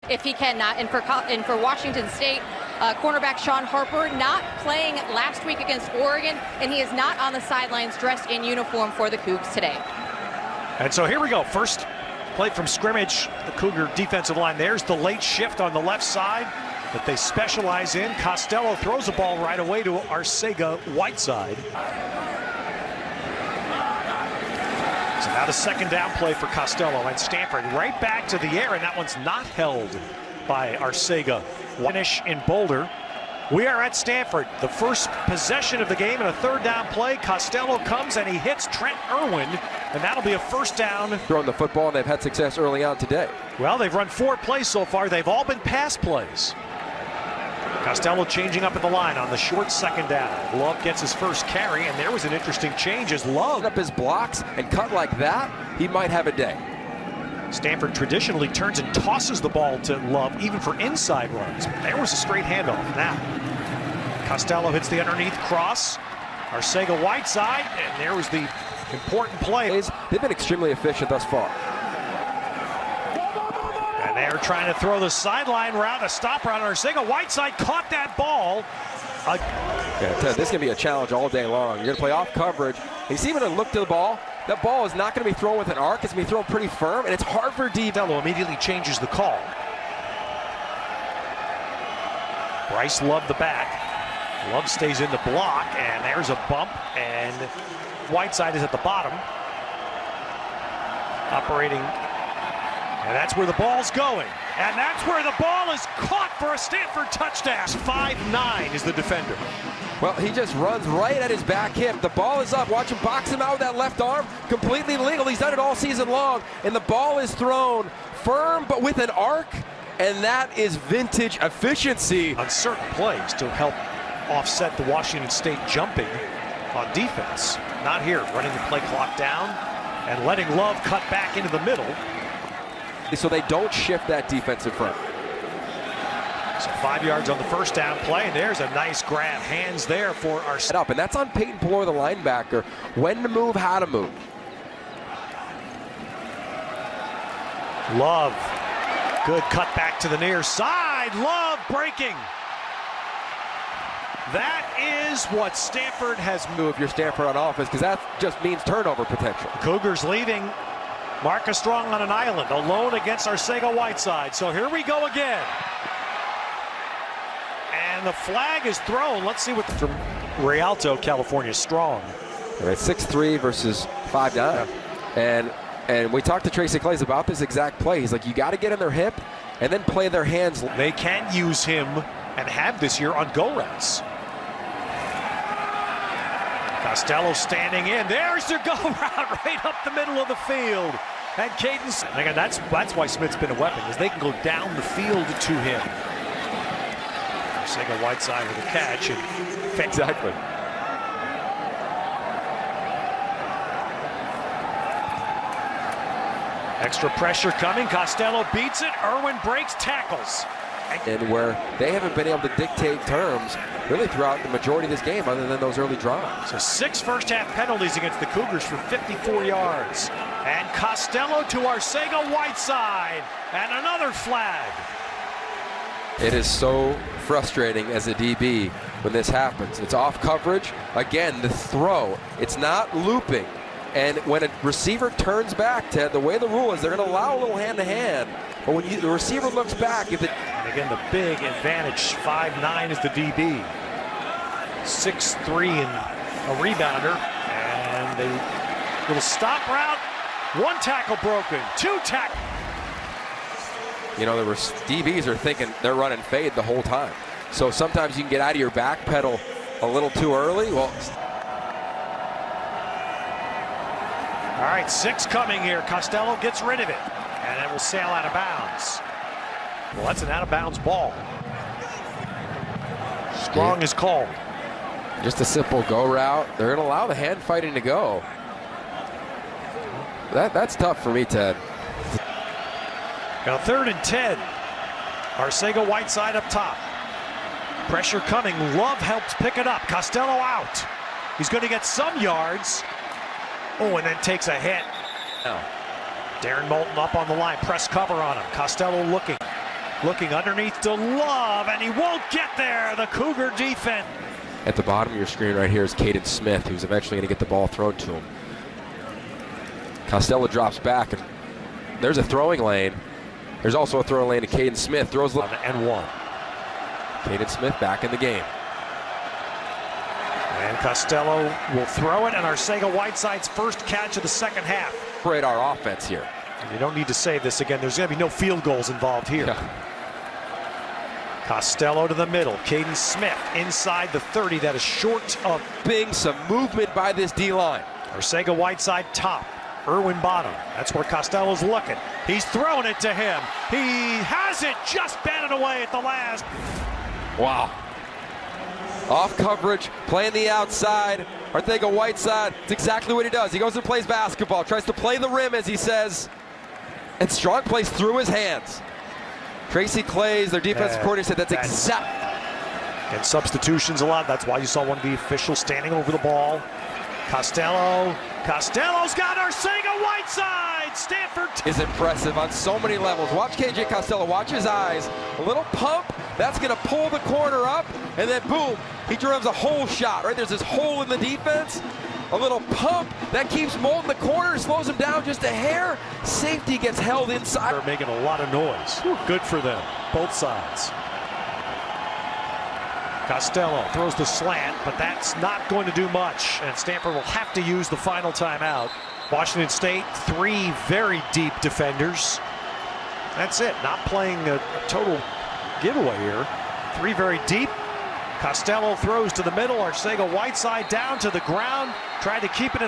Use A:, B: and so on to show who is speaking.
A: if he cannot. And for Washington State, cornerback Sean Harper not playing last week against Oregon, and he is not on the sidelines dressed in uniform for the Cougs today.
B: And so here we go. First play from scrimmage, the Cougar defensive line. There's the late shift on the left side that they specialize in. Costello throws the ball right away to Arcega-Whiteside. So now the second down play for Costello, and Stanford right back to the air, and that one's not held by Arcega. Finish in Boulder. We are at Stanford. The first possession of the game and a third down play. Costello comes and he hits Trent Irwin, and that'll be a first down.
C: Throwing the football, and they've had success early on today.
B: Well, they've run 4 plays so far. They've all been pass plays. Costello changing up at the line on the short second down. Love gets his first carry, and there was an interesting change as Love
C: up his blocks and cut like that, he might have a day.
B: Stanford traditionally turns and tosses the ball to Love, even for inside runs. But there was a straight handoff. Now, Costello hits the underneath cross. Arcega-Whiteside, and there was the important play.
C: They've been extremely efficient thus far.
B: And they're trying to throw the sideline route, a stop route. Arcega-Whiteside caught that ball.
C: Yeah, Ted, this is going to be a challenge all day long. You're going to play off coverage. He's even going to look to the ball. That ball is not going to be thrown with an arc. It's going to be thrown pretty firm, and it's hard for Costello.
B: Immediately changes the call. Bryce Love the back. Love stays in the block, and there's a bump, and Whiteside is at the bottom. Operating, and that's where the ball's going. And that's where the ball is caught for a Stanford touchdown. 5'9" is the defender.
C: Well, he just runs right at his back hip. The ball is up. Watch him box him out with that left arm. Completely legal. He's done it all season long. And the ball is thrown firm, but with an arc. And that is vintage efficiency.
B: On certain plays to help offset the Washington State jumping on defense. Not here. Running the play clock down and letting Love cut back into the middle.
C: So they don't shift that defensive front.
B: So 5 yards on the first down play, and there's a nice grab. Hands there for our
C: setup, and that's on Peyton Pelor, the linebacker. When to move, how to move.
B: Love. Good cut back to the near side. Love breaking. That is what Stanford has moved.
C: If you're Stanford on offense, because that just means turnover potential.
B: Cougars leaving Marcus Strong on an island, alone against Arcega-Whiteside. So here we go again. And the flag is thrown. Let's see what from Rialto, California. Strong.
C: All right, 6'3" versus 5'9". Yeah. And we talked to Tracy Claeys about this exact play. He's like, you got to get in their hip and then play their hands.
B: They can use him and have this year on go routes. Costello standing in. There's their go route right up the middle of the field. And Caden, again, that's why Smith's been a weapon, is they can go down the field to him. Arcega-Whiteside with a catch. And
C: exactly.
B: Extra pressure coming. Costello beats it. Irwin breaks tackles.
C: And where they haven't been able to dictate terms really throughout the majority of this game other than those early drives.
B: So 6 first-half penalties against the Cougars for 54 yards. And Costello to Arcega-Whiteside. And another flag.
C: It is so frustrating as a DB when this happens. It's off coverage. Again, the throw. It's not looping. And when a receiver turns back, Ted, the way the rule is they're going to allow a little hand-to-hand. But when the receiver looks back, if it...
B: And again, the big advantage, 5'9" is the DB. 6'3" and a rebounder. And a little stop route. 1 tackle broken. 2 tackles.
C: You know, the DBs are thinking they're running fade the whole time. So sometimes you can get out of your back pedal a little too early. Well,
B: all right, 6 coming here. Costello gets rid of it, and it will sail out of bounds. Well, that's an out-of-bounds ball. Strong is called.
C: Just a simple go route. They're going to allow the hand fighting to go. That's tough for me, Ted.
B: Now 3rd and 10. Arcega-Whiteside up top. Pressure coming. Love helps pick it up. Costello out. He's going to get some yards. Oh, and then takes a hit. Oh. Darren Moulton up on the line. Press cover on him. Costello looking. looking underneath to Love, and he won't get there. The Cougar defense.
C: At the bottom of your screen right here is Caden Smith, who's eventually going to get the ball thrown to him. Costello drops back, and there's a throwing lane. There's also a throwing lane to Caden Smith. Throws
B: and one.
C: Caden Smith back in the game.
B: And Costello will throw it, and Arcega-Whiteside's first catch of the second half.
C: Separate our offense here.
B: And you don't need to say this again. There's going to be no field goals involved here.
C: Yeah.
B: Costello to the middle. Caden Smith inside the 30. That is short of
C: Being some movement by this D-line.
B: Arcega-Whiteside top. Irwin bottom. That's where Costello's looking. He's throwing it to him. He has it, just batted away at the last.
C: Wow. Off coverage, playing the outside. Arcega-Whiteside, it's exactly what he does. He goes and plays basketball, tries to play the rim, as he says. And Strong plays through his hands. Tracy Clays, their defensive coordinator, said that's exact.
B: And substitutions a lot. That's why you saw one of the officials standing over the ball. Costello's got Arcega-Whiteside. Stanford
C: is impressive on so many levels. Watch KJ Costello, watch his eyes. A little pump, that's going to pull the corner up, and then boom, he drives a hole shot, right? There's this hole in the defense. A little pump that keeps Moulton the corner, slows him down just a hair. Safety gets held inside.
B: They're making a lot of noise. Good for them, both sides. Costello throws the slant, but that's not going to do much, and Stanford will have to use the final timeout. Washington State, 3 very deep defenders. That's it, not playing a total giveaway here. 3 very deep. Costello throws to the middle. Arcega-Whiteside down to the ground, tried to keep it in